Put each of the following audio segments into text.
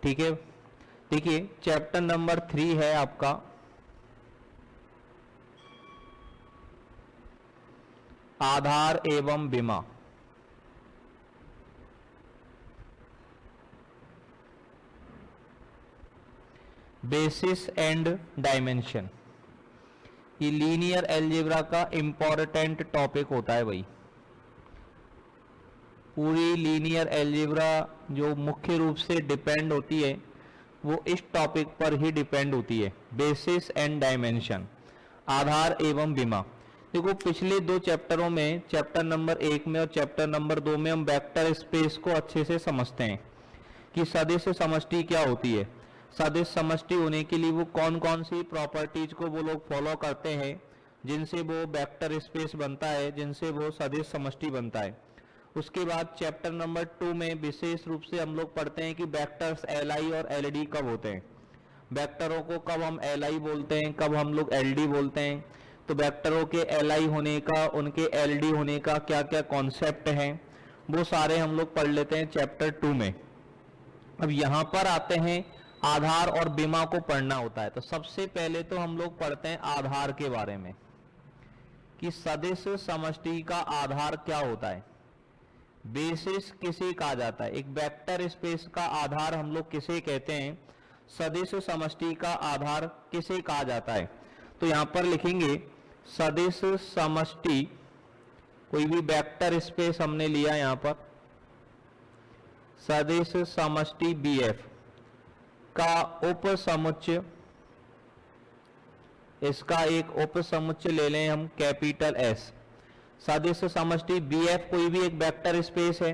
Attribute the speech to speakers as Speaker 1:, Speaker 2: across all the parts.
Speaker 1: ठीक है। देखिए चैप्टर नंबर 3 है आपका आधार एवं बीमा। बेसिस एंड डायमेंशन, ये लीनियर अलजेब्रा का इंपॉर्टेंट टॉपिक होता है भाई। पूरी लीनियर अलजेब्रा जो मुख्य रूप से डिपेंड होती है वो इस टॉपिक पर ही डिपेंड होती है, बेसिस एंड डायमेंशन, आधार एवं बीमा। देखो पिछले 2 चैप्टरों में, चैप्टर नंबर 1 में और चैप्टर नंबर 2 में हम वेक्टर स्पेस को अच्छे से समझते हैं कि सदिश समष्टि क्या होती है। सदिश समष्टि होने के लिए वो कौन कौन सी प्रॉपर्टीज को वो लोग फॉलो करते हैं जिनसे वो वेक्टर स्पेस बनता है, जिनसे वो सदिश समष्टि बनता है। उसके बाद चैप्टर नंबर 2 में विशेष रूप से हम लोग पढ़ते हैं कि वेक्टर्स एल और एल कब होते हैं, वेक्टरों को कब हम एल बोलते हैं, कब हम लोग एल बोलते हैं। तो वेक्टरों के एल होने का, उनके एल होने का क्या क्या कॉन्सेप्ट है वो सारे हम लोग पढ़ लेते हैं चैप्टर 2 में। अब यहां पर आते हैं आधार और बीमा को पढ़ना होता है। तो सबसे पहले तो हम लोग पढ़ते हैं आधार के बारे में कि सदिश समष्टि का आधार क्या होता है, बेसिस किसे कहा जाता है। एक वेक्टर स्पेस का आधार हम लोग किसे कहते हैं, सदिश समष्टि का आधार किसे कहा जाता है। तो यहां पर लिखेंगे सदिश समष्टि, कोई भी वेक्टर स्पेस हमने लिया यहां पर, सदिश समष्टि BF का उपसमुच्चय, इसका एक उपसमुच्चय ले लें हम कैपिटल S। सदिश समष्टि BF कोई भी एक वेक्टर स्पेस है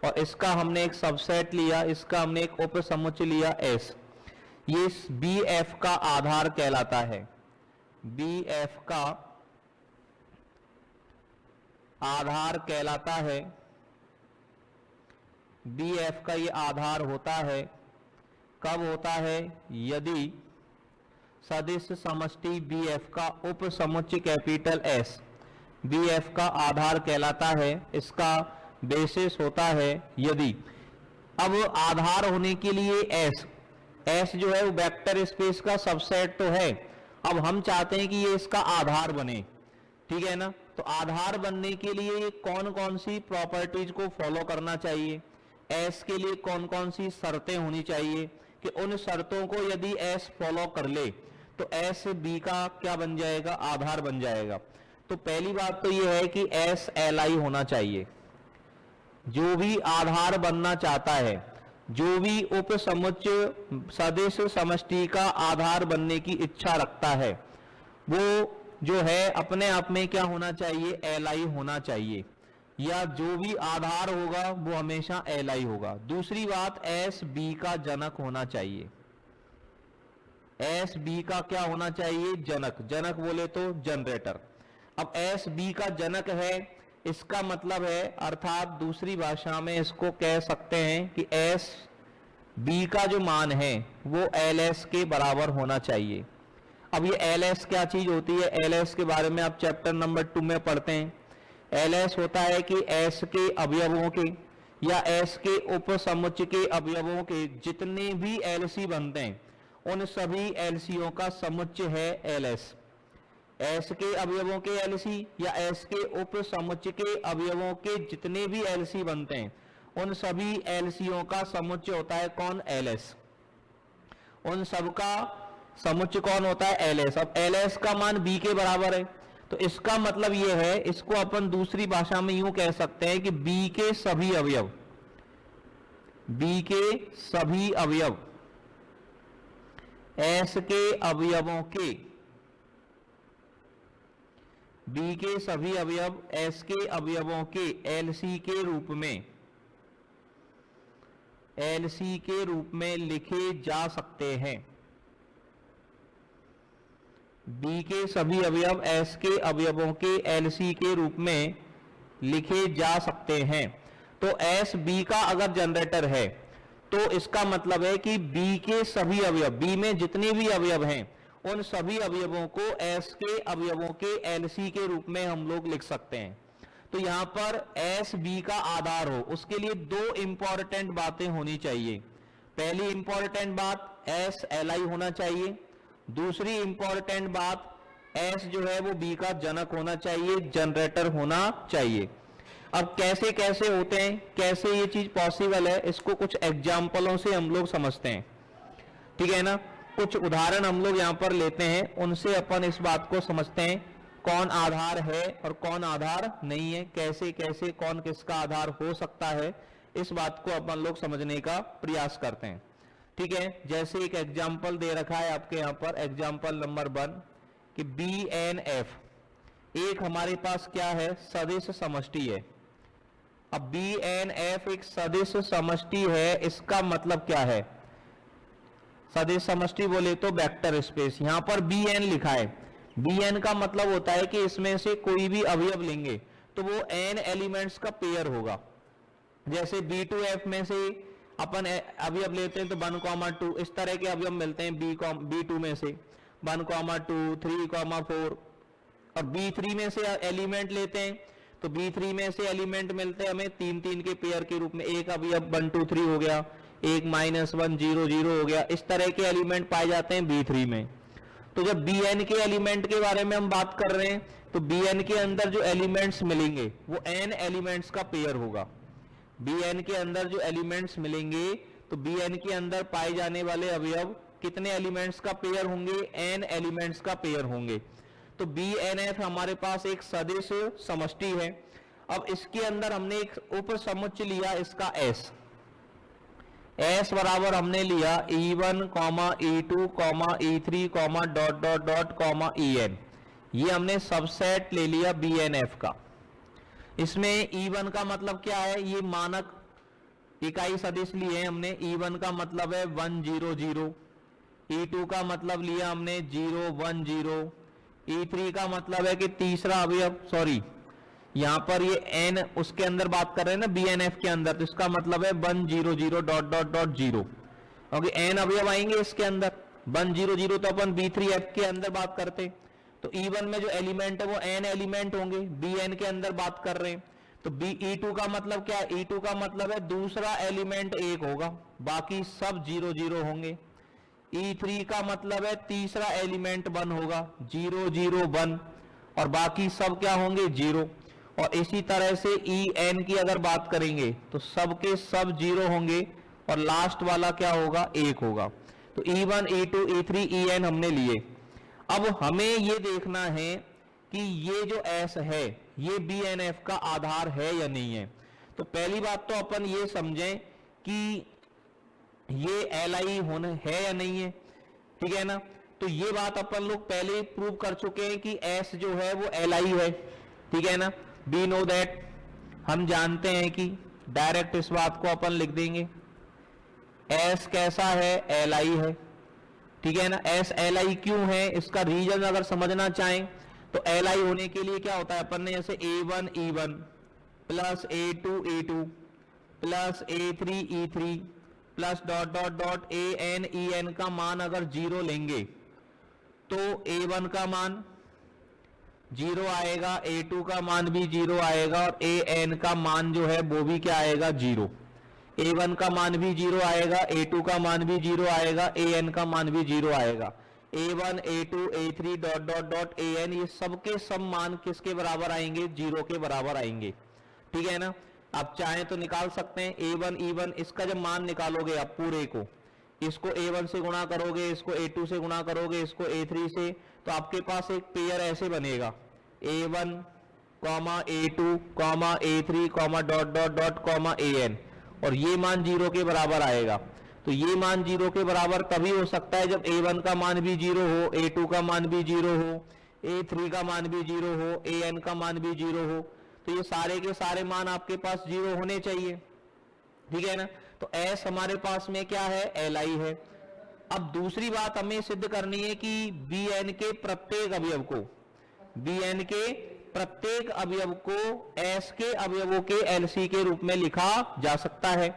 Speaker 1: और इसका हमने एक सबसेट लिया, इसका हमने एक उपसमुच्चय लिया S। ये BF का आधार कहलाता है, BF का आधार कहलाता है। BF का ये आधार होता है, कब होता है, यदि सदिश समष्टि BF का उपसमुच्चय कैपिटल S BF का आधार कहलाता है, इसका बेसिस होता है यदि। अब आधार होने के लिए S जो है वो वेक्टर स्पेस का सबसेट तो है। अब हम चाहते हैं कि ये इसका आधार बने, ठीक है ना। तो आधार बनने के लिए कौन कौन सी प्रॉपर्टीज को फॉलो करना चाहिए, S के लिए कौन कौन सी शर्तें होनी चाहिए कि उन शर्तों को यदि S फॉलो कर ले तो S B का क्या बन जाएगा, आधार बन जाएगा। तो पहली बात तो यह है कि S Li होना चाहिए। जो भी आधार बनना चाहता है, जो भी उपसमुच्चय सदिश समष्टि का आधार बनने की इच्छा रखता है, वो जो है अपने आप में क्या होना चाहिए, Li होना चाहिए, या जो भी आधार होगा वो हमेशा Li होगा। दूसरी बात S B का जनक होना चाहिए, S B का क्या होना चाहिए, जनक। जनक बोले तो जनरेटर। अब S B का जनक है, इसका मतलब है, अर्थात दूसरी भाषा में इसको कह सकते हैं कि S B का जो मान है वो LS के बराबर होना चाहिए। अब ये LS क्या चीज होती है, LS के बारे में आप चैप्टर नंबर 2 में पढ़ते हैं। LS होता है कि S के अवयवों के या S के उपसमुच्चय के अवयवों के जितने भी LC बनते हैं उन सभी LCओं का समुच्चय है LS। S के अवयवों के LC या S के उपसमुच्चय के अवयवों के जितने भी LC बनते हैं उन सभी LCओं का समुच्चय होता है कौन, LS। उन सबका समुच्चय कौन होता है, LS। अब LS का मान B के बराबर है, तो इसका मतलब यह है, इसको अपन दूसरी भाषा में यूं कह सकते हैं कि B के सभी अवयव, B के सभी अवयव S के अवयवों के, B के सभी अवयव S के अवयवों के LC के रूप में, LC के रूप में लिखे जा सकते हैं। B के सभी अवयव S के अवयवों के LC के रूप में लिखे जा सकते हैं। तो S B का अगर जनरेटर है तो इसका मतलब है कि B के सभी अवयव, B में जितने भी अवयव हैं उन सभी अवयवों को S के अवयवों के LC के रूप में हम लोग लिख सकते हैं। तो यहां पर S B का आधार हो, उसके लिए 2 इंपॉर्टेंट बातें होनी चाहिए। पहली इंपॉर्टेंट बात एस एल आई होना चाहिए। दूसरी इंपॉर्टेंट बात एस जो है वो बी का जनक होना चाहिए, जनरेटर होना चाहिए। अब कैसे कैसे होते हैं, कैसे ये चीज पॉसिबल है, इसको कुछ एग्जाम्पलों से हम लोग समझते हैं, ठीक है ना। कुछ उदाहरण हम लोग यहाँ पर लेते हैं, उनसे अपन इस बात को समझते हैं कौन आधार है और कौन आधार नहीं है, कैसे कैसे कौन किसका आधार हो सकता है, इस बात को अपन लोग समझने का प्रयास करते हैं, ठीक है। जैसे एक एग्जाम्पल दे रखा है आपके यहाँ पर, एग्जाम्पल नंबर 1 कि बी एन एफ एक हमारे पास क्या है, सदिश समष्टि है। अब बी एन एफ एक सदिश समष्टि है, इसका मतलब क्या है, सदिश समष्टि बोले तो वेक्टर स्पेस। यहां पर बी एन लिखा है, बी एन का मतलब होता है कि इसमें से कोई भी अवयव लेंगे तो वो एन एलिमेंट्स का पेयर होगा। जैसे B2F में से अपन अवयव लेते हैं तो 1,2 इस तरह के अवयव मिलते हैं B2 में से 1,2 3,4, और B3 में से एलिमेंट लेते हैं तो B3 में से एलिमेंट मिलते हैं हमें 3 के पेयर के रूप में, एक अवयव 1 2 3 हो गया, एक -1 0 0 हो गया, इस तरह के एलिमेंट पाए जाते हैं B3 में। तो जब Bn के एलिमेंट के बारे में हम बात कर रहे हैं तो Bn के अंदर जो एलिमेंट्स मिलेंगे वो n एलिमेंट्स का पेयर होगा। Bn के अंदर जो एलिमेंट्स मिलेंगे तो Bn के अंदर पाए जाने वाले अवयव कितने एलिमेंट्स का पेयर होंगे, n एलिमेंट्स का पेयर होंगे। तो BNF हमारे पास एक सदिश समष्टि है। अब इसके अंदर हमने एक उपसमुच्चय लिया इसका S बराबर हमने लिया E1, E2, E3, En, ये हमने सबसेट ले लिया BNF का। इसमें E1 का मतलब क्या है, ये मानक इकाई सदिश लिए हमने। E1 का मतलब है 1 0 0, E2 का मतलब लिया हमने 0 1 0, E3 का मतलब है कि तीसरा अवयव, सॉरी यहां पर ये n उसके अंदर बात कर रहे हैं ना BNF के अंदर, तो इसका मतलब है 1 0 0 ... 0, क्योंकि n अवयव आएंगे इसके अंदर। 1 0 0 तो अपन B3F के अंदर बात करते, तो E1 में जो एलिमेंट है वो n एलिमेंट होंगे, Bn के अंदर बात कर रहे हैं। तो E2 का मतलब क्या है, E2 का मतलब है दूसरा एलिमेंट 1 होगा, बाकी सब 0 0 होंगे। E3 का मतलब है तीसरा एलिमेंट 1 होगा, 0 0 1, और बाकी सब क्या होंगे 0। और इसी तरह से En की अगर बात करेंगे तो सबके सब 0 होंगे और लास्ट वाला क्या होगा, 1 होगा। तो E1 E2 E3 En हमने लिए। अब हमें ये देखना है कि ये जो S है ये BNF का आधार है या नहीं है। तो पहली बात तो अपन ये समझें कि ये Li होना है या नहीं है, ठीक है ना। तो ये बात अपन लोग पहले ही प्रूव कर चुके हैं कि S जो है वो Li है, ठीक है ना। वी नो दैट, हम जानते हैं कि डायरेक्ट इस बात को अपन लिख देंगे S कैसा है, Li है, ठीक है ना। S Li क्यों है, इसका रीजन अगर समझना चाहें तो Li होने के लिए क्या होता है, अपन ने जैसे A1 E1 plus A2 E2 plus A3 E3 plus ... An En का मान अगर 0 लेंगे तो A1 का मान 0 आएगा, A2 का मान भी 0 आएगा, और An का मान जो है वो भी क्या आएगा, 0। A1 का मान भी 0 आएगा, A2 का मान भी 0 आएगा, An का मान भी 0 आएगा। A1 A2 A3 ... An ये सबके सब मान किसके बराबर आएंगे, 0 के बराबर आएंगे, ठीक है ना। आप चाहें तो निकाल सकते हैं A1 E1, इसका जब मान निकालोगे आप पूरे को, इसको A1 से गुणा करोगे, इसको A2 से गुणा करोगे, इसको A3 से, तो आपके पास एक पेयर ऐसे बनेगा A1, A2, A3, ... An, और ये मान 0 के बराबर आएगा। तो ये मान 0 के बराबर तभी हो सकता है जब A1 का मान भी 0 हो, A2 का मान भी 0 हो, A3 का मान भी 0 हो, An का मान भी 0 हो। तो ये सारे के सारे मान आपके पास 0 होने चाहिए, ठीक है ना। तो S हमारे पास में क्या है, Li है। अब दूसरी बात हमें सिद्ध करनी है कि Bn के प्रत्येक अवयव को, Bn के प्रत्येक अवयव को S के अवयवों के LC के रूप में लिखा जा सकता है।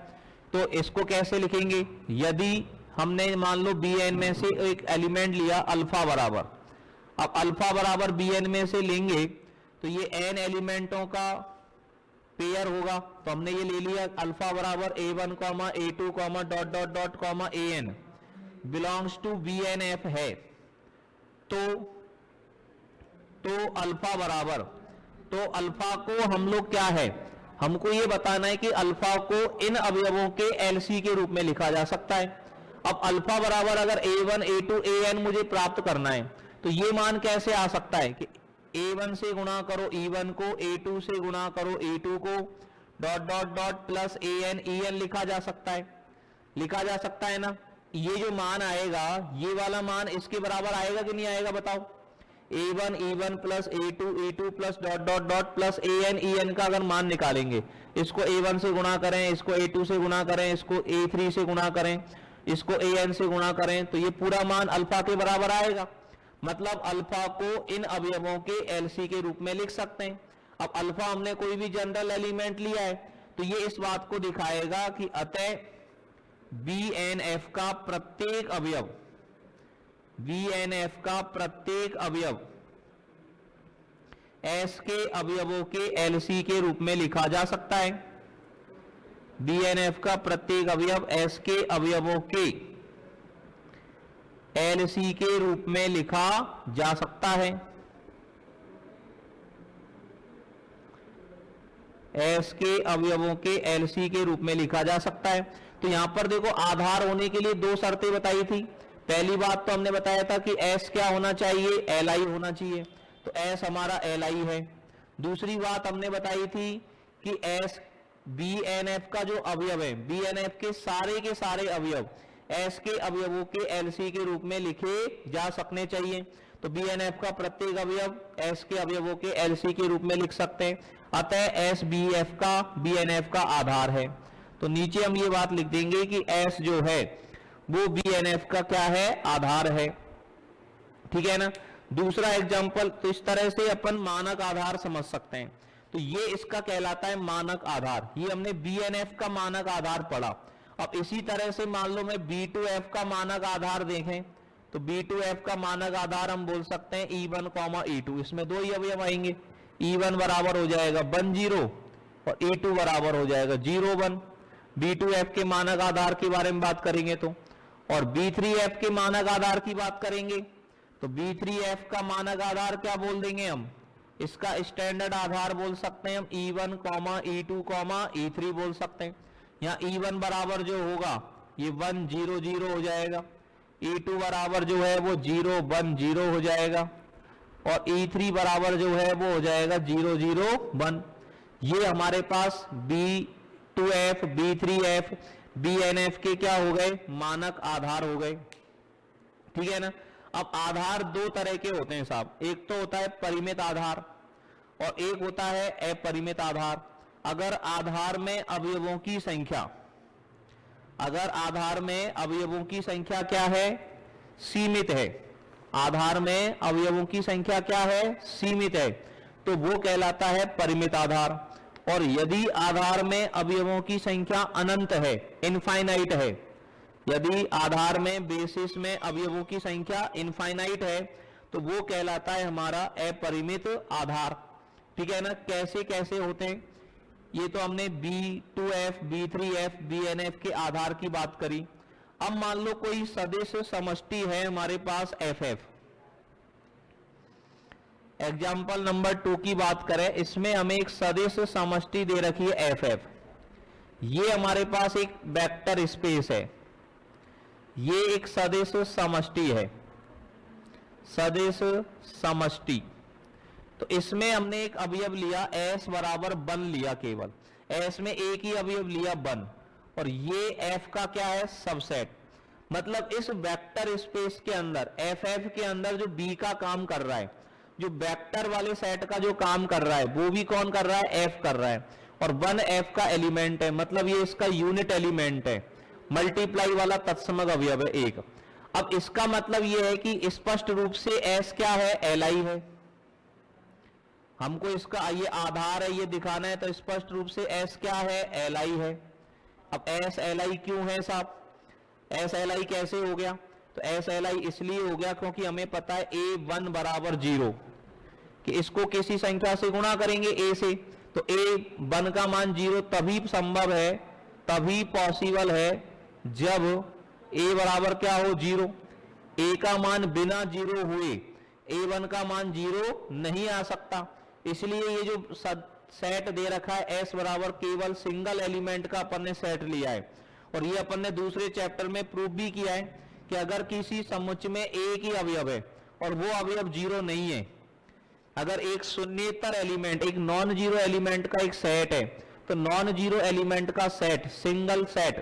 Speaker 1: तो इसको कैसे लिखेंगे, यदि हमने मान लो Bn में से एक एलिमेंट लिया अल्फा बराबर, अब अल्फा बराबर Bn में से लेंगे तो ये n एलिमेंटों का पेयर होगा, तो हमने ये ले लिया अल्फा बराबर a1 comma a2 comma dot dot dot comma an belongs to BNF है। तो अल्फा बराबर, तो अल्फा को हम लोग क्या है, हमको ये बताना है कि अल्फा को इन अवयवों के LC के रूप में लिखा जा सकता है। अब अल्फा बराबर अगर a1 a2 an मुझे प्राप्त करना है, तो ये मान कैसे आ सकता है कि a1 से गुणा करो e1 को, a2 से गुणा करो a2 को, dot dot dot plus en लिखा जा सकता है, लिखा जा सकता है ना। ये जो मान आएगा, ये वाला मान इसके बराबर आएगा कि नहीं आएगा बताओ। a1 e1 plus a2 e2 plus dot dot dot plus en का अगर मान निकालेंगे, इसको a1 से गुणा करें, इसको a2 से गुणा करें, इसको a3 से गुणा करें, इसको an से गुणा करें, तो ये पूरा मान अल्फा के बराबर आएगा। मतलब अल्फा को इन अवयवों के LC के रूप में लिख सकते हैं। अब अल्फा हमने कोई भी जनरल एलिमेंट लिया है, तो ये इस बात को दिखाएगा कि अतः BNF का प्रत्येक अवयव, BNF का प्रत्येक अवयव S के अवयवों के LC के रूप में लिखा जा सकता है। BNF का प्रत्येक अवयव S के अवयवों के LC के रूप में लिखा जा सकता है। S के अवयवों के LC के रूप में लिखा जा सकता है। तो यहां पर देखो, आधार होने के लिए दो शर्तें बताई थी। पहली बात तो हमने बताया था कि S क्या होना चाहिए, Li होना चाहिए, तो S हमारा Li है। दूसरी बात हमने बताई थी कि S BNF का जो अवयव है, BNF के सारे अवयव S के अवयवों के LC के रूप में लिखे जा सकने चाहिए। तो BNF का प्रत्येक अवयव S के अवयवों के LC के रूप में लिख सकते हैं। अतः S BNF का आधार है। तो नीचे हम ये बात लिख देंगे कि S जो है वो BNF का क्या है, आधार है। ठीक है ना। दूसरा एग्जांपल, तो इस तरह से अपन मानक आधार समझ सकते हैं। तो ये इसका कहलाता है मानक आधार। ये हमने BNF का मानक आधार पढ़ा। अब इसी तरह से मान लो मैं B2F का मानक आधार देखें, तो B2F का मानक आधार हम बोल सकते हैं E1 E2। इसमें दो ही अवयव आएंगे, E1 बराबर हो जाएगा 1 0 और E2 बराबर हो जाएगा 0 1। B2F के मानक आधार के बारे में बात करेंगे तो, और B3F के मानक आधार की बात करेंगे तो B3F का मानक आधार क्या बोल देंगे हम, इसका स्टैंडर्ड आधार बोल सकते हैं हम E1 E2 E3 बोल सकते हैं। यहाँ E1 बराबर जो होगा ये 1 0 0 हो जाएगा, E2 बराबर जो है वो 0 1 0 हो जाएगा, और E3 बराबर जो है वो हो जाएगा 0 0 1। ये हमारे पास B2F B3F BNF के क्या हो गए, मानक आधार हो गए। ठीक है ना। अब आधार दो तरह के होते हैं साहब, एक तो होता है परिमित आधार और एक होता है अपरिमित आधार। अगर आधार में अवयवों की संख्या, अगर आधार में अवयवों की संख्या क्या है, सीमित है, आधार में अवयवों की संख्या क्या है, सीमित है, तो वो कहलाता है परिमित आधार। और यदि आधार में अवयवों की संख्या अनंत है, इनफाइनाइट है, यदि आधार में बेसिस में अवयवों की संख्या इनफाइनाइट है, तो वो कहलाता है हमारा अपरिमित आधार। ठीक है ना। कैसे कैसे होते हैं, ये तो हमने B2F B3F BNF के आधार की बात करी। अब मान लो कोई सदिश समष्टि है हमारे पास FF। एग्जाम्पल नंबर 2 की बात करें, इसमें हमें एक सदिश समष्टि दे रखी है FF। ये हमारे पास एक वेक्टर स्पेस है, ये एक सदिश समष्टि है, सदिश समष्टि। तो इसमें हमने एक अवयव लिया S बराबर 1 लिया, केवल S में एक ही अवयव लिया 1, और ये F का क्या है, सबसेट। मतलब इस वेक्टर स्पेस के अंदर FF के अंदर जो B का काम कर रहा है, जो वेक्टर वाले सेट का जो काम कर रहा है, वो भी कौन कर रहा है, F कर रहा है, और 1 F का एलिमेंट है, मतलब ये इसका यूनिट एलिमेंट है, मल्टीप्लाई वाला तत्समक अवयव है एक। अब इसका मतलब ये है कि स्पष्ट रूप से S क्या है, Li है। हमको इसका ये आधार है ये दिखाना है, तो स्पष्ट रूप से S क्या है, Li है। अब S Li क्यों है साहब, S Li कैसे हो गया, तो S Li इसलिए हो गया क्योंकि हमें पता है A1 बराबर 0, कि इसको किसी संख्या से गुणा करेंगे A से, तो a1 का मान 0 तभी संभव है, तभी पॉसिबल है जब a बराबर क्या हो 0। a का मान बिना 0 हुए a1 का मान 0 नहीं आ सकता। इसलिए ये जो सेट दे रखा है S बराबर केवल सिंगल एलिमेंट का अपन ने सेट लिया है। और ये अपन ने दूसरे चैप्टर में प्रूव भी किया है कि अगर किसी समुच्चय में एक ही अवयव है और वो अवयव 0 नहीं है, अगर एक शून्येतर एलिमेंट, एक नॉन जीरो एलिमेंट का एक सेट है, तो नॉन जीरो एलिमेंट का सेट, सिंगल सेट,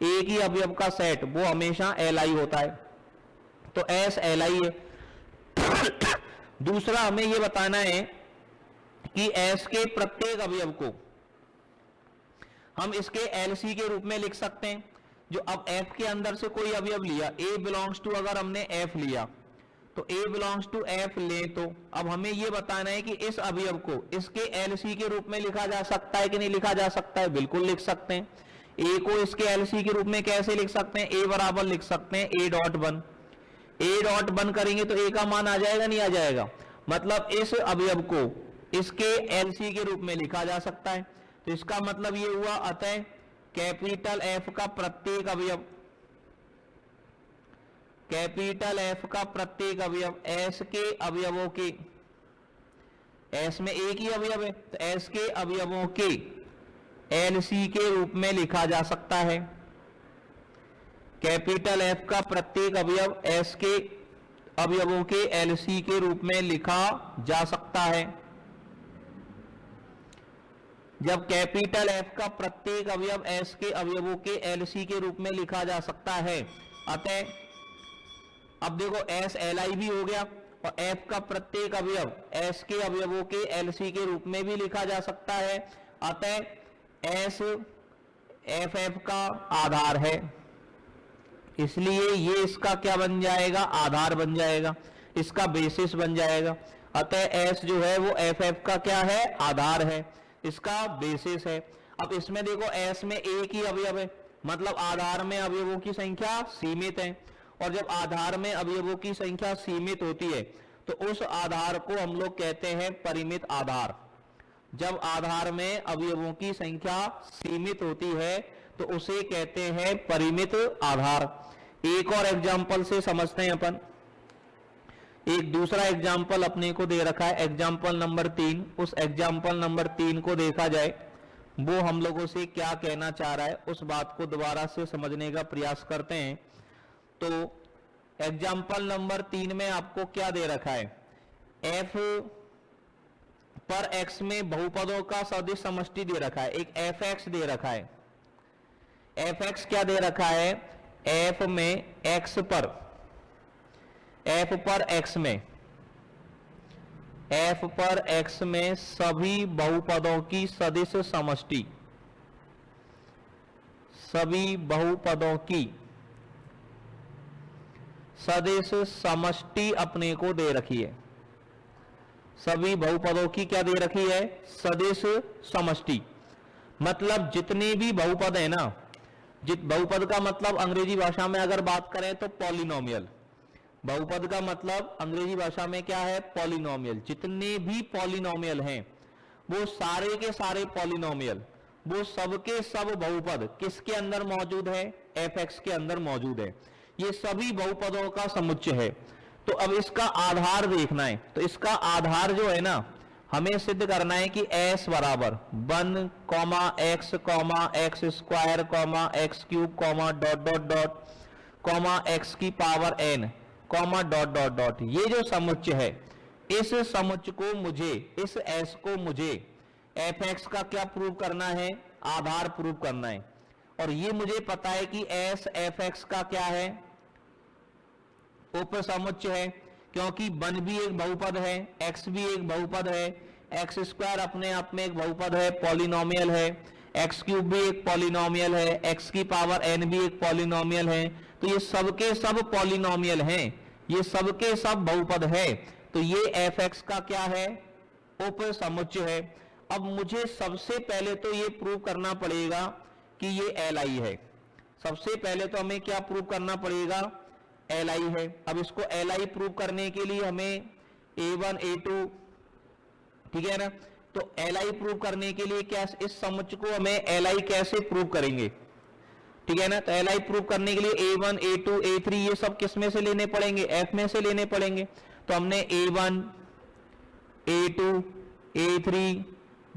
Speaker 1: एक ही अवयव का सेट, वो हमेशा Li होता है। तो S Li है। दूसरा हमें यह बताना है कि S के प्रत्येक अवयव को हम इसके LC के रूप में लिख सकते हैं। जो अब F के अंदर से कोई अवयव लिया, A बिलोंग्स टू, अगर हमने F लिया तो A बिलोंग्स टू F ले, तो अब हमें यह बताना है कि इस अवयव को इसके LC के रूप में लिखा जा सकता है कि नहीं लिखा जा सकता है। बिल्कुल लिख सकते हैं। A को इसके LC के रूप में कैसे लिख सकते हैं? A बराबर लिख सकते हैं A डॉट 1। A डॉट 1 करेंगे तो A का मान आ जाएगा नहीं आ जाएगा, मतलब इस अवयव को इसके LC के रूप में लिखा जा सकता है। तो इसका मतलब ये हुआ, अतः कैपिटल F का प्रत्येक अवयव, कैपिटल F का प्रत्येक अवयव S के अवयवों के, S में एक ही अवयव है तो S के अवयवों के LC के रूप में लिखा जा सकता है। कैपिटल F का प्रत्येक अवयव S के अवयवों के LC के रूप में लिखा जा सकता है। जब कैपिटल F का प्रत्येक अवयव S के अवयवों के LC के रूप में लिखा जा सकता है, अतः अब देखो S Li भी हो गया और F का प्रत्येक अवयव S के अवयवों के LC के रूप में भी लिखा जा सकता है, अतः S FF का आधार है। इसलिए ये इसका क्या बन जाएगा? आधार बन जाएगा, इसका बेसिस बन जाएगा। अतः S जो है वो FF का क्या है? आधार है, इसका बेसिस है। अब इसमें देखो S में एक ही अवयव है, मतलब आधार में अवयवों की संख्या सीमित है, और जब आधार में अवयवों की संख्या सीमित होती है तो उस आधार को हम लोग कहते हैं परिमित आधार। जब आधार में अवयवों की संख्या सीमित होती है तो उसे कहते हैं परिमित आधार। एक और एग्जाम्पल से समझते हैं अपन। एक दूसरा एग्जाम्पल अपने को दे रखा है, एग्जाम्पल नंबर 3। उस एग्जाम्पल नंबर 3 को देखा जाए, वो हम लोगों से क्या कहना चाह रहा है उस बात को दोबारा से समझने का प्रयास करते हैं। तो एग्जाम्पल नंबर 3 में आपको क्या दे रखा है? F पर X में बहुपदों का सदिश समष्टि दे रखा है, एक Fx दे रखा है। Fx क्या दे रखा है? F में X पर, F पर X में, F पर X में सभी बहुपदों की सदिश समष्टि, सभी बहुपदों की सदिश समष्टि अपने को दे रखी है। सभी बहुपदों की क्या दे रखी है? सदिश समष्टि। मतलब जितने भी बहुपद है ना, बहुपद का मतलब अंग्रेजी भाषा में अगर बात करें तो पॉलिनोमियल। बहुपद का मतलब अंग्रेजी भाषा में क्या है? पॉलिनोमियल। जितने भी पॉलिनोमियल हैं वो सारे के सारे पॉलिनोमियल, वो सबके सब बहुपद किसके अंदर मौजूद है? Fx के अंदर मौजूद है। ये सभी बहुपदों का समुच्चय है। तो अब इसका आधार देखना है, तो इसका आधार जो है ना, हमें सिद्ध करना है कि S बराबर 1, x, x square, x cube, dot dot dot, x की power n, dot dot dot. ये जो समुच्चय है, इस समुच्चय को मुझे, इस S को मुझे Fx का क्या प्रूव करना है? आधार प्रूव करना है। और ये मुझे पता है कि S Fx का क्या है? उप समुच्चय है, क्योंकि 1 भी एक बहुपद है, x भी एक बहुपद है, x स्क्वायर अपने आप में एक बहुपद है, पॉलिनोमियल है, x क्यूब भी एक पॉलिनोमियल है, x की पावर n भी एक पॉलिनोमियल है। तो ये सबके सब पॉलिनोमियल हैं, ये सबके सब बहुपद है। तो ये Fx का क्या है? उप समुच्चय है। अब मुझे सबसे पहले तो ये प्रूव करना पड़ेगा कि ये Li है। सबसे पहले तो हमें क्या प्रूव करना पड़ेगा? Li है। अब इसको Li प्रूव करने के लिए हमें A1 A2, ठीक है ना, तो एल आई प्रूव करने के लिए क्या इस समुच्चय को हमें एल आई कैसे प्रूव करेंगे, ठीक है ना। तो एल आई प्रूव करने के लिए A1 A2 A3 ये सब किस में से लेने पड़ेंगे, एफ में से लेने पड़ेंगे। तो हमने A1 A2 A3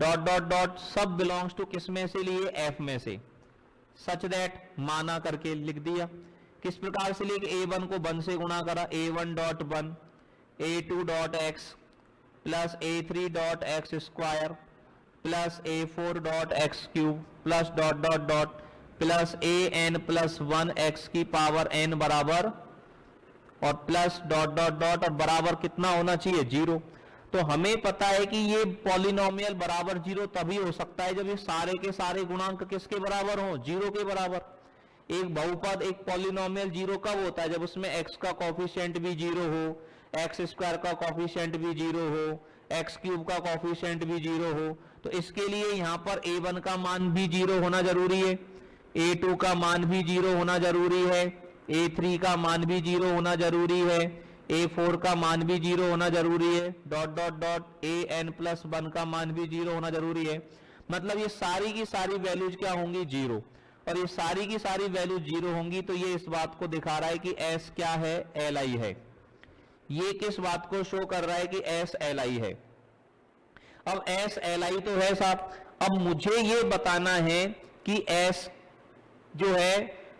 Speaker 1: dot dot dot सब बिलोंग्स टू किस में से लिए, एफ में से, सच दैट माना करके लिख दिया। किस प्रकार से लिए, A1 को 1 से गुणा करा, A1 dot 1 A2 dot x plus A3 dot x square plus A4 dot x cube plus dot dot dot plus an plus 1 x की पावर n बराबर और प्लस डॉट डॉट डॉट और बराबर कितना होना चाहिए, 0। तो हमें पता है कि ये पॉलिनोमियल बराबर 0 तभी हो सकता है जब ये सारे के सारे गुणांक किसके बराबर हो, 0 के बराबर। एक बहुपद एक पॉलिनोमियल 0 कब होता है, जब उसमें x का कॉफिशिएंट भी 0 हो, एक्स स्क्वायर का कॉफिशिएंट भी 0 हो, एक्स क्यूब का कॉफिशिएंट भी 0 हो। तो इसके लिए यहाँ पर A1 का मान भी 0 होना जरूरी है, A2 का मान भी 0 होना जरूरी है, A3 का मान भी 0 होना जरूरी है, A4 का मान भी 0 होना जरूरी है, dot dot dot an plus 1 का मान भी 0 होना जरूरी है। मतलब ये सारी की सारी वैल्यूज क्या होंगी, 0, और ये सारी की सारी वैल्यू 0 होंगी। तो ये इस बात को दिखा रहा है कि S क्या है, Li है। ये किस बात को शो कर रहा है कि S Li है। अब S Li तो है साहब, अब मुझे ये बताना है कि S जो है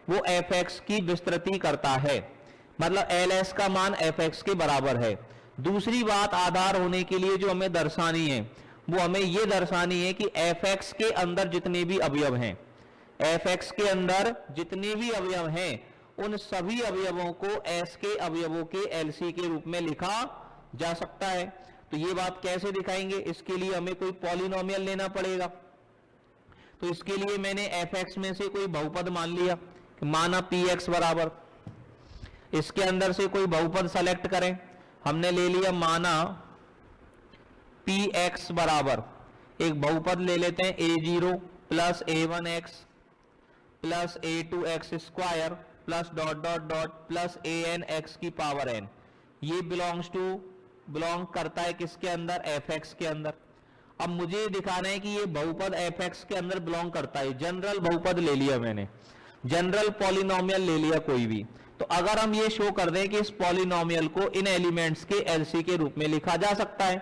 Speaker 1: वो fx की विस्तृति करता है, मतलब ls का मान fx के बराबर है। दूसरी बात आधार होने के लिए जो हमें दर्शानी है वो हमें ये दर्शानी है कि fx के अंदर जितने भी अवयव हैं, fx के अंदर जितने भी अवयव हैं उन सभी अवयवों को s के अवयवों के LC के रूप में लिखा जा सकता है। तो ये बात कैसे दिखाएंगे, इसके लिए हमें कोई पॉलिनोमियल लेना पड़ेगा। तो इसके लिए मैंने fx में से कोई बहुपद मान लिया, माना px बराबर, इसके अंदर से कोई बहुपद सेलेक्ट करें, हमने ले लिया माना px बराबर, एक बहुपद ले लेते हैं a0 plus a1x plus a2x square plus dot dot dot plus an x की पावर n। ये बिलोंग करता है किसके अंदर, fx के अंदर। अब मुझे दिखाना है कि ये बहुपद fx के अंदर बिलोंग करता है। जनरल बहुपद ले लिया मैंने, जनरल पॉलिनोमियल ले लिया कोई भी। तो अगर हम ये शो कर दें कि इस पॉलिनोमियल को इन एलिमेंट्स के LC के रूप में लिखा जा सकता है,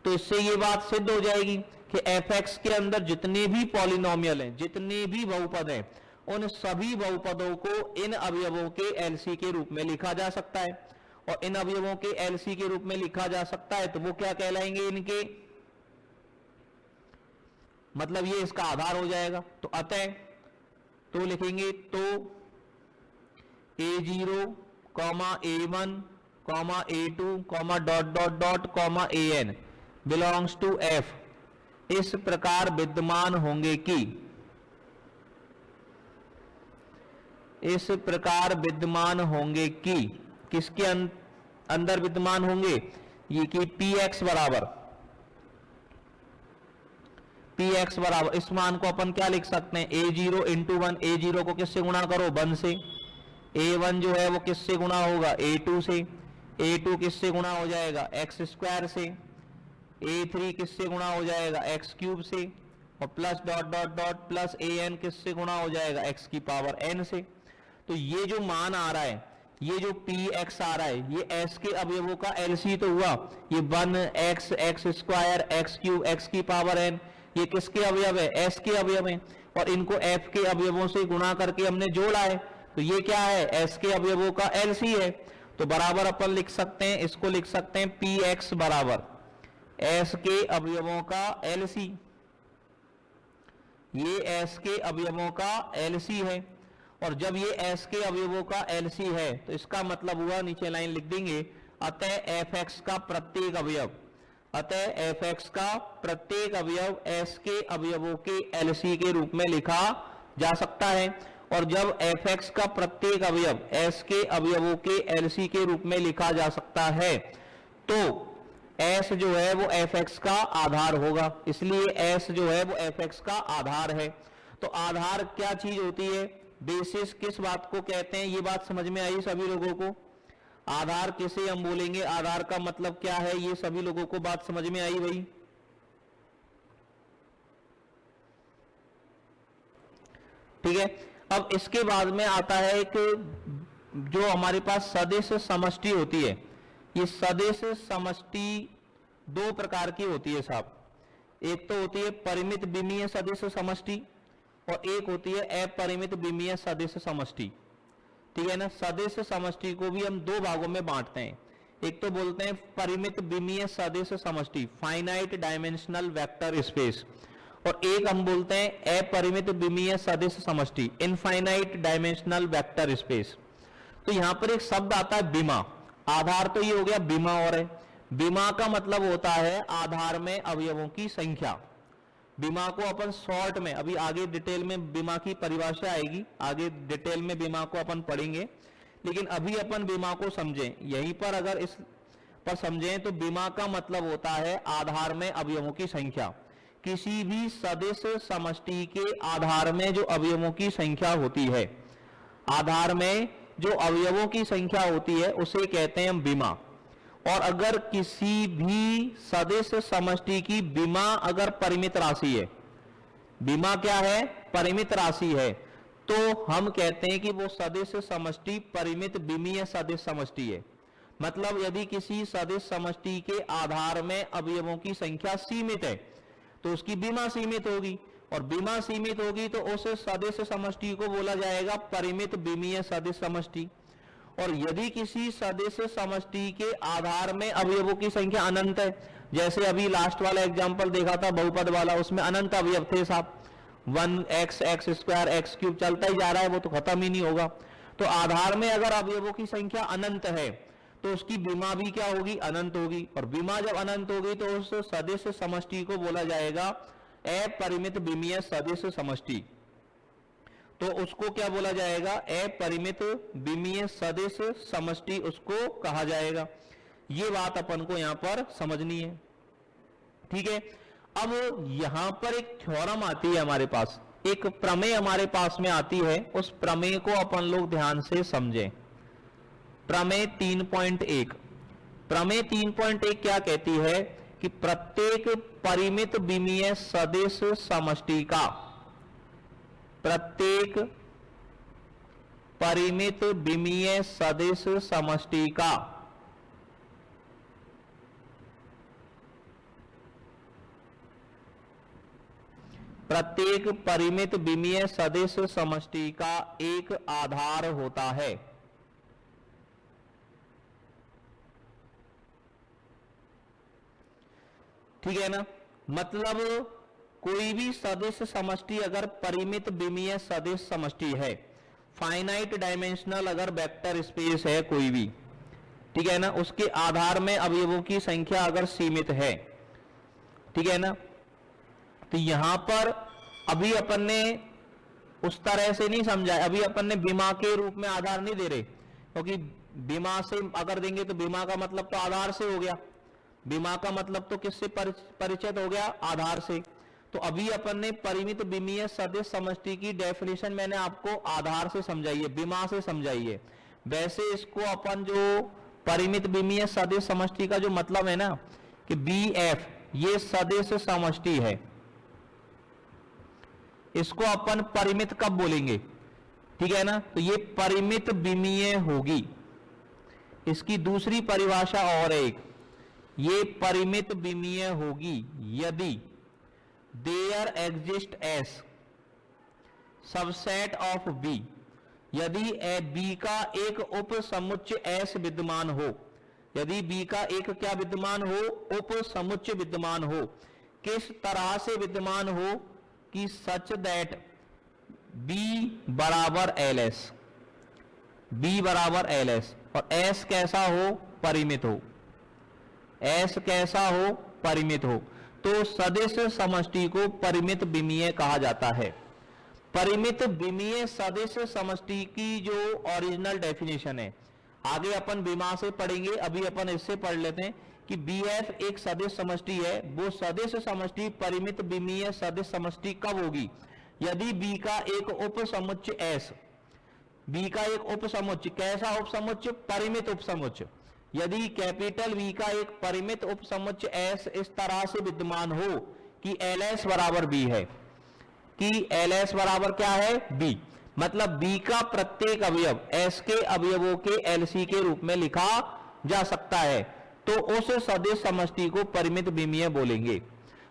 Speaker 1: तो इससे ये बात सिद्ध हो जाएगी कि fx के अंदर जितने भी पॉलिनोमियल हैं, जितने भी बहुपद हैं, उन सभी बहुपदों को इन अवयवों के LC के रूप में लिखा जा सकता है। और इन अवयवों के LC के रूप में लिखा जा सकता है तो वो क्या कहलाएंगे, इनके मतलब ये इसका आधार हो जाएगा। तो अतः तो लिखेंगे तो A0, A1, A2, dot dot dot An belongs to F इस प्रकार विद्यमान होंगे कि, इस प्रकार विद्यमान होंगे कि किसके अंदर विद्यमान होंगे, ये कि px बराबर इस मान को अपन क्या लिख सकते हैं, A0 इंटू 1, A0 को किससे गुणा करो, 1 से, A1 जो है वो किससे गुणा होगा, A2 से, A2 किससे गुणा हो जाएगा, x स्क्वायर से, A3 किससे गुणा हो जाएगा, x क्यूब से, और plus dot dot dot plus an किससे गुणा हो जाएगा, x की पावर n से। तो ये जो मान आ रहा है, ये जो px आ रहा है, ये s के अवयवों का LC तो हुआ, ये 1x x square x cube x की पावर n, ये किसके अवयव है, s के अवयव हैं, और इनको f के अवयवों से गुणा करके हमने जोड़ा है। तो ये क्या है, s के अवयवों का LC है। तो बराबर अपन लिख सकते हैं, इसको लिख सकते हैं px बराबर s के अवयवों का LC, ये s के अवयवों का LC है। और जब ये s के अवयवों का LC है तो इसका मतलब हुआ, नीचे लाइन लिख देंगे, अतः fx का प्रत्येक अवयव, अतः fx का प्रत्येक अवयव s के अवयवों के LC के रूप में लिखा जा सकता है। और जब fx का प्रत्येक अवयव s के अवयवों के LC के रूप में लिखा जा सकता है तो s जो है वो fx का आधार होगा, इसलिए s जो है वो fx का आधार है। तो आधार क्या चीज होती है, बेसिस किस बात को कहते हैं, ये बात समझ में आई सभी लोगों को। आधार किसे हम बोलेंगे, आधार का मतलब क्या है, ये सभी लोगों को बात समझ में आई भाई। ठीक है। अब इसके बाद में आता है एक जो हमारे पास सदिश समष्टि होती है। ये सदिश समष्टि दो प्रकार की होती है साहब। एक तो होती है परिमित विमीय सदिश समष्टि और एक होती है अपरिमित विमीय सदिश समष्टि, ठीक है ना। सदिश समष्टि को भी हम दो भागों में बांटते हैं। एक तो बोलते हैं परिमित विमीय सदिश समष्टि, फाइनाइट डायमेंशनल वेक्टर स्पेस, और एक हम बोलते हैं अपरिमित विमीय सदिश समष्टि, इनफाइनाइट डायमेंशनल वेक्टर स्पेस। तो यहां पर एक शब्द आता है विमा। आधार तो ये हो गया विमा और है। विमा का मतलब होता है आधार में अवयवों की संख्या। विमा को अपन शॉर्ट में, अभी आगे डिटेल में विमा की परिभाषा आएगी, आगे डिटेल में विमा को अपन पढ़ेंगे, लेकिन अभी अपन विमा को समझें। यहीं पर अगर इस पर समझें तो विमा का मतलब होता है आधार में अवयवों की संख्या। किसी भी सदिश समष्टि के आधार में जो अवयवों की संख्या होती है, आधार में जो अवयवों की संख्या होती है उसे कहते हैं हम विमा। और अगर किसी भी सदिश समष्टि की विमा अगर परिमित राशि है, विमा क्या है, परिमित राशि है, तो हम कहते हैं कि वो सदिश समष्टि परिमित विमीय सदिश समष्टि है। मतलब यदि किसी सदिश समष्टि के आधार में अवयवों की संख्या सीमित है तो उसकी विमा सीमित होगी, और विमा सीमित होगी तो उस सदिश समष्टि को बोला जाएगा परिमित विमीय सदिश समष्टि। और यदि किसी सदिश समष्टि के आधार में अवयवों की संख्या अनंत है, जैसे अभी लास्ट वाला एग्जांपल देखा था बहुपद वाला, उसमें अनंत अवयव थे साहब, 1x x square x cube चलता ही जा रहा है, वो तो खत्म ही नहीं होगा। तो आधार में अगर अवयवों की संख्या अनंत है तो उसकी विमा भी क्या होगी, अनंत होगी। और विमा जब अनंत होगी तो उस सदिश समष्टि को बोला जाएगा अपरिमित विमीय सदिश समष्टि। तो उसको क्या बोला जाएगा, अपरिमित विमीय सदिश समष्टि उसको कहा जाएगा। ये बात अपन को यहां पर समझनी है, ठीक है। अब यहां पर एक थ्योरम आती है हमारे पास, एक प्रमेय हमारे पास में आती है, उस प्रमेय को अपन लोग ध्यान से समझें। प्रमेय 3.1, प्रमेय 3.1 क्या कहती है कि प्रत्येक परिमित विमीय सदिश समष्टि का, प्रत्येक परिमित विमीय सदिश समष्टि का प्रत्येक परिमित विमीय सदिश समष्टि का एक आधार होता है। ठीक है ना। मतलब कोई भी सदिश समष्टि अगर परिमित विमीय सदिश समष्टि है, फाइनाइट डायमेंशनल अगर वेक्टर स्पेस है कोई भी, ठीक है ना, उसके आधार में अवयवों की संख्या अगर सीमित है, ठीक है ना, तो यहां पर अभी अपन ने उस तरह से नहीं समझा, अभी अपन ने विमा के रूप में आधार नहीं दे रहे, क्योंकि विमा से अगर देंगे तो विमा का मतलब तो आधार से हो गया, विमा का मतलब तो किससे परिचित हो गया, आधार से। तो अभी अपन ने परिमित विमीय सदिश समष्टि की डेफिनेशन मैंने आपको आधार से समझाई है, विमा से समझाई है। वैसे इसको अपन जो परिमित विमीय सदिश समष्टि का जो मतलब है ना कि BF ये सदिश समष्टि है, इसको अपन परिमित कब बोलेंगे, ठीक है ना, तो ये परिमित विमीय होगी। इसकी दूसरी परिभाषा और एक, ये परिमित विमीय होगी यदि there exist S subset of B, यदि बी का एक उप समुच्चय एस विद्यमान हो, यदि बी का एक क्या विद्यमान हो, उप समुच्चय विद्यमान हो। किस तरह से विद्यमान हो कि सच दैट बी बराबर एल एस, बी बराबर एल एस, और एस कैसा हो, परिमित हो, एस कैसा हो, परिमित हो, तो सदिश समष्टि को परिमित विमीय कहा जाता है। परिमित विमीय सदिश समष्टि की जो ओरिजिनल डेफिनेशन है, आगे अपन विमा से पढ़ेंगे, अभी अपन इससे पढ़ लेते हैं कि BF एक सदिश समष्टि है। वो सदिश समष्टि परिमित विमीय सदिश समष्टि कब होगी, यदि B का एक उप समुच्चय S, B का एक उप समुच्चय, कैसा उप समुच्चय, परिमित उप समुच्चय, यदि कैपिटल V का एक परिमित उप समुच्चय S इस तरह से विद्यमान हो कि LS बराबर B है, कि LS बराबर क्या है B, मतलब B का प्रत्येक अवयव S के अवयवों के LC के रूप में लिखा जा सकता है, तो उस सदिश समष्टि को परिमित विमीय बोलेंगे।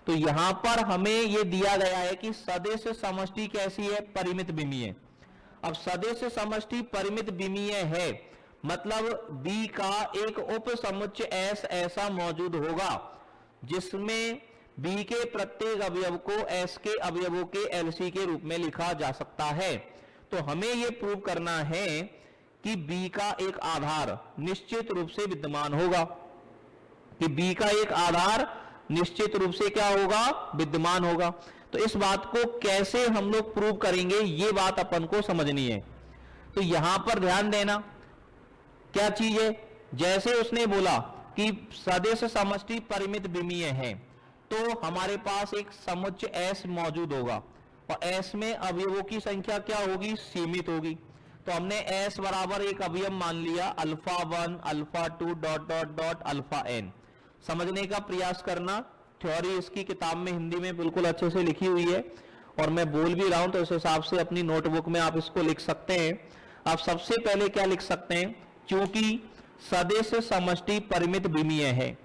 Speaker 1: तो यहां पर हमें यह दिया गया है कि सदिश समष्टि कैसी है, परिमित विमीय। अब सदिश समष्टि परिमित विमीय है, मतलब B का एक उप समुच्चय S ऐसा मौजूद होगा जिसमें B के प्रत्येक अवयव को S के अवयवों के LC के रूप में लिखा जा सकता है। तो हमें यह प्रूव करना है कि B का एक आधार निश्चित रूप से विद्यमान होगा, कि B का एक आधार निश्चित रूप से क्या होगा, विद्यमान होगा। तो इस बात को कैसे हम लोग प्रूव करेंगे, ये बात अपन को समझनी है। तो यहां पर ध्यान देना क्या चीज है, जैसे उसने बोला कि सदिश समष्टि परिमित विमीय है, तो हमारे पास एक समुच्चय S मौजूद होगा और S में अवयवों की संख्या क्या होगी, सीमित होगी। तो हमने S बराबर एक अवयव मान लिया alpha 1 alpha 2 dot dot dot alpha n। समझने का प्रयास करना, थ्योरी इसकी किताब में हिंदी में बिल्कुल अच्छे से लिखी हुई है और मैं बोल भी रहा हूं, तो इस हिसाब से अपनी नोटबुक में आप इसको लिख सकते हैं। आप सबसे पहले क्या लिख सकते हैं, क्योंकि सदिश समष्टि परिमित विमीय है।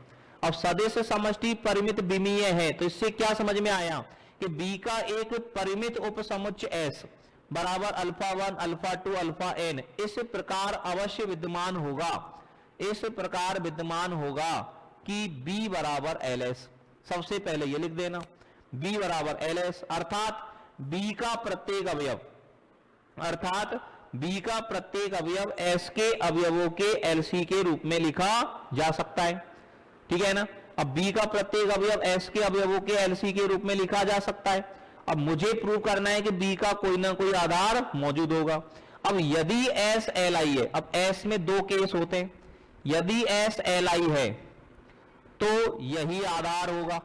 Speaker 1: अब सदिश समष्टि परिमित विमीय है तो इससे क्या समझ में आया कि B का एक परिमित उपसमुच्चय S बराबर अल्फा 1 अल्फा 2 अल्फा n इस प्रकार अवश्य विद्यमान होगा, इस प्रकार विद्यमान होगा कि B बराबर LS। सबसे पहले ये लिख देना B बराबर LS, अर्थात B का प्रत्येक अवयव, अर्थात B का प्रत्येक अवयव S के अवयवों के LC के रूप में लिखा जा सकता है, ठीक है ना। अब B का प्रत्येक अवयव S के अवयवों के LC के रूप में लिखा जा सकता है। अब मुझे प्रूव करना है कि B का कोई ना कोई आधार मौजूद होगा। अब यदि S Li है, अब S में दो केस होते हैं, यदि S Li है तो यही आधार होगा,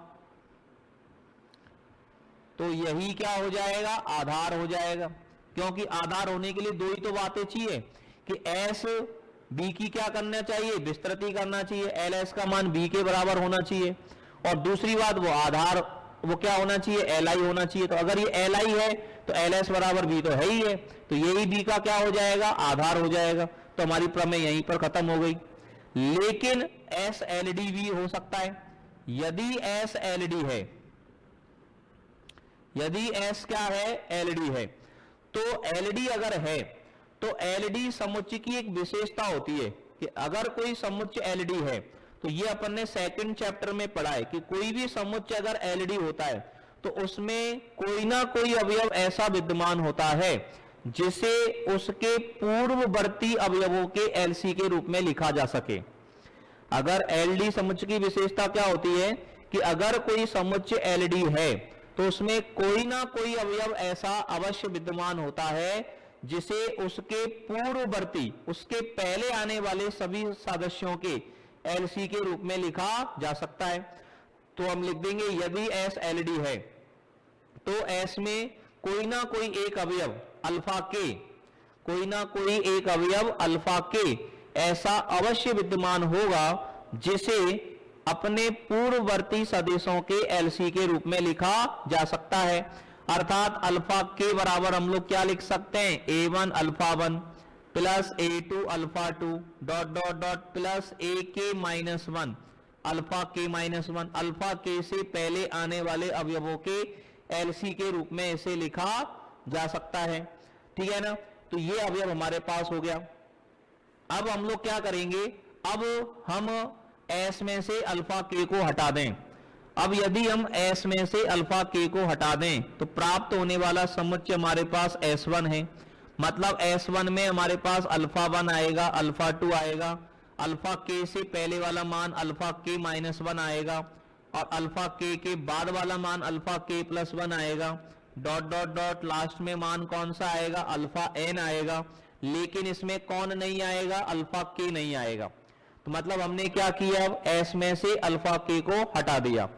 Speaker 1: तो यही क्या हो जाएगा, आधार हो जाएगा। क्योंकि आधार होने के लिए दो ही तो बातें चाहिए कि S B की क्या करना चाहिए, विस्तृति करना चाहिए, LS का मान B के बराबर होना चाहिए, और दूसरी बात वो आधार वो क्या होना चाहिए, Li होना चाहिए। तो अगर ये Li है तो LS बराबर B तो है ही है, तो यही B का क्या हो जाएगा, आधार हो जाएगा। तो हमारी प्रमेय यहीं पर खत्म हो गई। लेकिन S LD भी हो सकता है। यदि S LD है, यदि S क्या है, LD है, तो LD अगर है तो LD समुच्चय की एक विशेषता होती है कि अगर कोई समुच्चय LD है, तो ये अपन ने सेकंड चैप्टर में पढ़ा है कि कोई भी समुच्चय अगर LD होता है तो उसमें कोई ना कोई अवयव ऐसा विद्यमान होता है जिसे उसके पूर्ववर्ती अवयवों के LC के रूप में लिखा जा सके। अगर LD समुच्चय की विशेषता क्या होती है कि अगर कोई समुच्चय LD है तो उसमें कोई ना कोई अवयव ऐसा अवश्य विद्यमान होता है जिसे उसके पूर्ववर्ती, उसके पहले आने वाले सभी सदस्यों के LC के रूप में लिखा जा सकता है। तो हम लिख देंगे यदि S LD है तो S में कोई ना कोई एक अवयव अल्फा के, कोई ना कोई एक अवयव अल्फा के ऐसा अवश्य विद्यमान होगा जिसे अपने पूर्ववर्ती सदिशों के LC के रूप में लिखा जा सकता है। अर्थात अल्फा के बराबर हम लोग क्या लिख सकते हैं, A1 alpha 1 plus A2 alpha 2 dot dot dot plus AK minus 1 alpha के माइनस 1। अल्फा के से पहले आने वाले अवयवों के LC के रूप में इसे लिखा जा सकता है, ठीक है ना। तो ये अवयव हमारे पास हो गया। अब हम लोग क्या करेंगे, अब हम S में से अल्फा के को हटा दें। अब यदि हम S में से अल्फा के को हटा दें तो प्राप्त होने वाला समुच्चय हमारे पास S1 है। मतलब S1 में हमारे पास अल्फा 1 आएगा, अल्फा 2 आएगा, अल्फा के से पहले वाला मान अल्फा के माइनस 1 आएगा, और अल्फा के बाद वाला मान अल्फा के प्लस 1 आएगा, डॉट डॉट डॉट लास्ट में मान कौन सा आएगा, अल्फा n आएगा। लेकिन इसमें कौन नहीं आएगा, अल्फा के नहीं आएगा। तो मतलब हमने क्या किया, अब S में से अल्फा के को हटा दिया,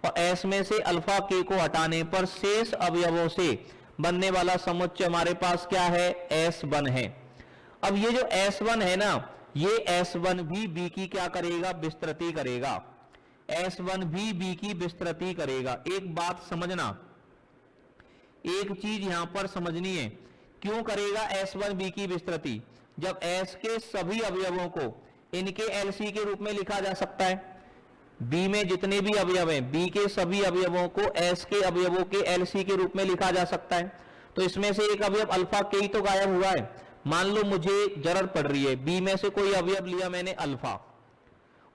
Speaker 1: और S में से अल्फा के को हटाने पर शेष अवयवों से बनने वाला समुच्चय हमारे पास क्या है, S1 है। अब ये जो S1 है ना, ये S1 भी B की क्या करेगा, विस्तृति करेगा। S1 भी B की विस्तृति करेगा। एक बात समझना, एक चीज यहां पर समझनी है, क्यों करेगा S1B की विस्तृति? जब S के सभी अवयवों को इनके LC के रूप में लिखा जा सकता है, B में जितने भी अवयव हैं, B के सभी अवयवों को S के अवयवों के LC के रूप में लिखा जा सकता है। तो इसमें से एक अवयव अल्फा के ही तो गायब हुआ है। मान लो मुझे जरूरत पड़ रही है, B में से कोई अवयव लिया मैंने अल्फा,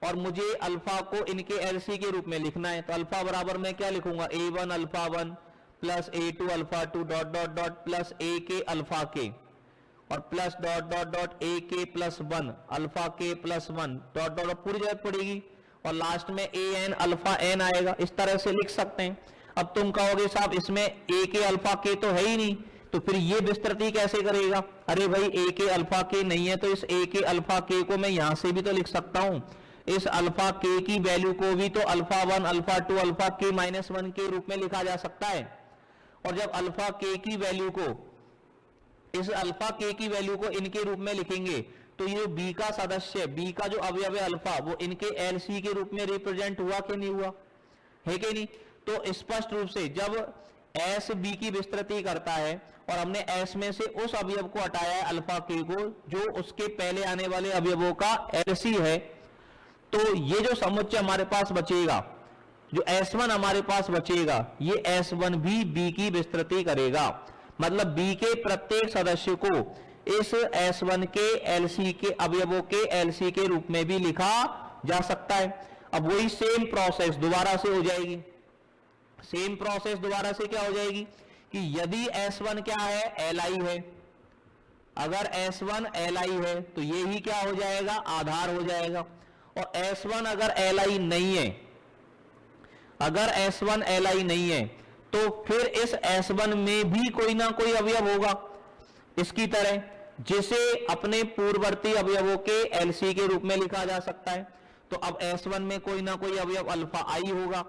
Speaker 1: और मुझे अल्फा को इनके LC के रूप में लिखना है। तो अल्फा बराबर मैं क्या लिखूंगा, A1 alpha 1 plus A2 alpha 2 dot dot dot plus A के अल्फा के, और plus dot dot dot A के प्लस 1 अल्फा के प्लस 1 डॉट डॉट पूरी जरूरत पड़ेगी, और लास्ट में AN अल्फा N आएगा। इस तरह से लिख सकते हैं। अब तुम कहोगे साहब इसमें A के अल्फा के तो है ही नहीं, तो फिर ये विस्तृति कैसे करेगा? अरे भाई A के अल्फा के नहीं है, तो इस A के अल्फा के को मैं यहां से भी तो लिख सकता हूं। इस अल्फा के की वैल्यू को भी तो अल्फा 1 अल्फा 2 अल्फा के माइनस 1 के रूप में लिखा जा सकता है। और जब अल्फा के की वैल्यू को, इस अल्फा के की वैल्यू को इनके रूप में लिखेंगे, तो ये B का सदस्य, B का जो अवयव है अल्फा, वो इनके LC के रूप में रिप्रेजेंट हुआ कि नहीं हुआ, है कि नहीं? तो स्पष्ट रूप से जब S B की विस्तृति करता है और हमने S में से उस अवयव को हटाया है अल्फा के को, जो उसके पहले आने वाले अवयवों का LC है, तो ये जो समुच्चय हमारे पास बचेगा, जो S1 हमारे पास बचेगा, ये S1 भी B की विस्तृति करेगा। मतलब B के प्रत्येक सदस्य को इस S1 के LC के अवयवों के LC के रूप में भी लिखा जा सकता है। अब वही सेम प्रोसेस दोबारा से हो जाएगी। सेम प्रोसेस दोबारा से क्या हो जाएगी कि यदि S1 क्या है, Li है, अगर S1 Li है तो ये ही क्या हो जाएगा, आधार हो जाएगा। और S1 अगर Li नहीं है, अगर S1 Li नहीं है, तो फिर इस S1 में भी कोई ना कोई अवयव होगा इसकी तरह, जिसे अपने पूर्ववर्ती अवयवों के LC के रूप में लिखा जा सकता है। तो अब S1 में कोई ना कोई अवयव अल्फा I होगा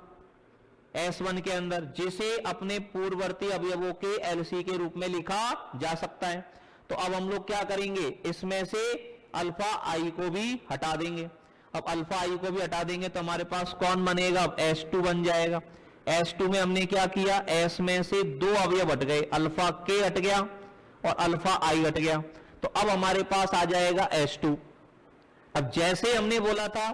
Speaker 1: S1 के अंदर, जिसे अपने पूर्ववर्ती अवयवों के LC के रूप में लिखा जा सकता है। तो अब हम लोग क्या करेंगे, इसमें से अल्फा I को भी हटा देंगे। अब अल्फा I को भी हटा देंगे तो हमारे पास कौन बनेगा, अब S2 बन जाएगा। S2 में हमने क्या किया, S में से दो अवयव हट गए, अल्फा K हट गया और अल्फा I हट गया। तो अब हमारे पास आ जाएगा S2। अब जैसे हमने बोला था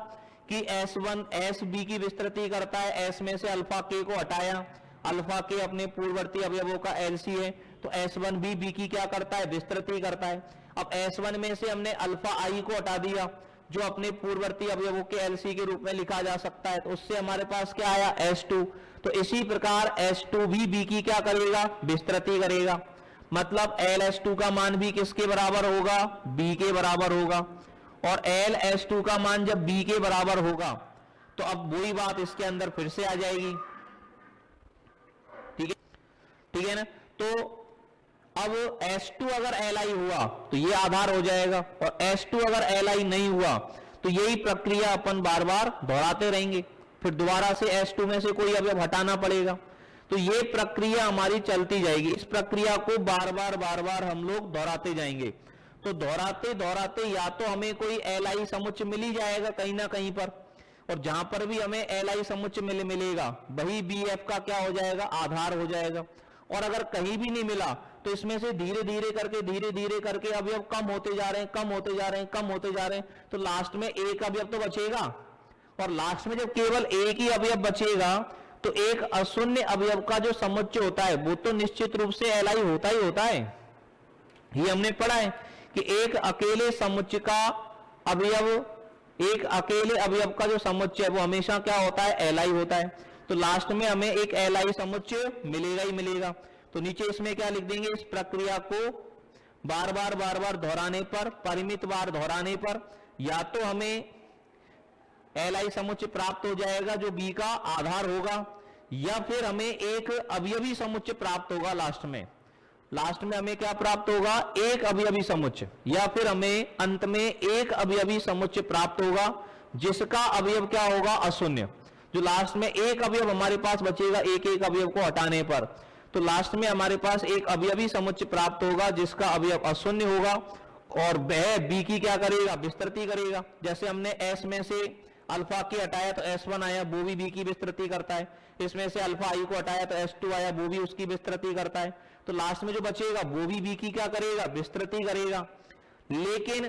Speaker 1: कि S1 SB की विस्तृति करता है, S में से अल्फा K को हटाया, अल्फा K अपने पूर्ववर्ती अवयवों का LC है, तो S1 भी B की क्या करता है, विस्तृति करता है। अब S1 में से हमने अल्फा I को हटा दिया, जो अपने पूर्ववर्ती अवयवों के LC के रूप में लिखा जा सकता है, तो उससे हमारे पास क्या आया, S2। तो इसी प्रकार S2 भी B की क्या करेगा, विस्तृति करेगा। मतलब LS2 का मान भी किसके बराबर होगा, B के बराबर होगा। और LS2 का मान जब B के बराबर होगा, तो अब वही बात इसके अंदर फिर से आ जाएगी। ठीक है ना? तो अब S2 अगर Li हुआ तो ये आधार हो जाएगा, और S2 अगर Li नहीं हुआ तो यही प्रक्रिया अपन बार बार दोहराते रहेंगे, फिर दोबारा से S2 में से कोई अवयव हटाना पड़ेगा। तो ये प्रक्रिया हमारी चलती जाएगी। इस प्रक्रिया को बार बार हम लोग दोहराते जाएंगे। तो दोहराते दोहराते या तो हमें कोई Li समुच्चय मिल ही जाएगा कहीं ना कहीं पर, और जहां पर भी हमें Li समुच्चय मिलेगा वही BF का क्या हो जाएगा, आधार हो जाएगा। और अगर कहीं भी नहीं मिला तो इसमें से धीरे धीरे करके अवयव कम होते जा रहे हैं, तो लास्ट में एक अवयव तो बचेगा। और लास्ट में जब केवल एक ही अवयव बचेगा तो एक अशून्य अवयव का जो समुच्चय होता है वो तो निश्चित रूप से Li होता ही होता है। ये हमने पढ़ा है कि एक अकेले समुच्चय का अवयव, एक अकेले अवयव का जो समुच्चय है वो हमेशा क्या होता है, Li होता है। तो लास्ट में हमें एक Li समुच्चय मिलेगा ही मिलेगा। तो नीचे इसमें क्या लिख देंगे, इस प्रक्रिया को बार बार दोहराने पर, परिमित बार दोहराने पर या तो हमें Li समुच्चय प्राप्त हो जाएगा जो B का आधार होगा, या फिर हमें एक अवयवी समुच्चय प्राप्त होगा। लास्ट में हमें क्या प्राप्त होगा, एक अवयवी समुच्चय, या फिर हमें अंत में एक अवयवी समुच्चय प्राप्त होगा जिसका अवयव क्या होगा, अशून्य। जो लास्ट में एक अवयव हमारे पास बचेगा एक एक अवयव को हटाने पर, तो लास्ट में हमारे पास एक अवयवी समुच्चय प्राप्त होगा जिसका अवयव अशून्य होगा, और वह B की क्या करेगा, विस्तृति करेगा। जैसे हमने S में से अल्फा की हटाया तो S1 आया, वो भी बी की विस्तृति करता है। इसमें से अल्फा आई को हटाया तो S2 आया, वो भी उसकी विस्तृति करता है। तो लास्ट में जो बचेगा वो भी बी की क्या करेगा, विस्तृति करेगा। लेकिन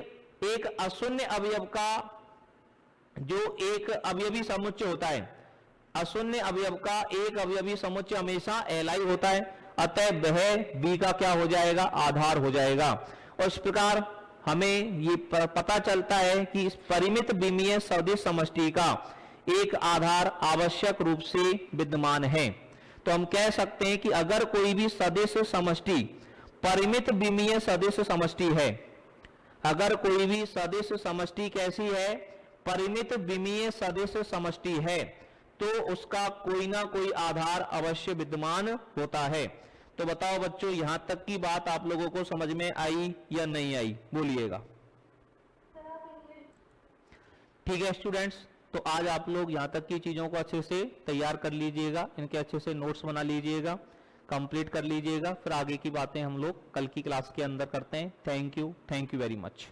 Speaker 1: एक अशून्य अवयव का जो एक अवयवी समुच्चय होता है, अशून्य अवयव का एक अवयवी समुच्चय हमेशा Li होता है, अतः वह बी का क्या हो जाएगा, आधार हो जाएगा। और इस प्रकार हमें ये पता चलता है कि इस परिमित विमीय सदिश समष्टि का एक आधार आवश्यक रूप से विद्यमान है। तो हम कह सकते हैं कि अगर कोई भी सदिश समष्टि परिमित विमीय सदिश समष्टि है, अगर कोई भी सदिश समष्टि कैसी है, परिमित विमीय सदिश समष्टि है, तो उसका कोई ना कोई आधार अवश्य विद्यमान होता है। तो बताओ बच्चों, यहां तक की बात आप लोगों को समझ में आई या नहीं आई, बोलिएगा। ठीक है स्टूडेंट्स, तो आज आप लोग यहां तक की चीजों को अच्छे से तैयार कर लीजिएगा, इनके अच्छे से नोट्स बना लीजिएगा, कंप्लीट कर लीजिएगा। फिर आगे की बातें हम लोग कल की क्लास के अंदर करते हैं। Thank you very much.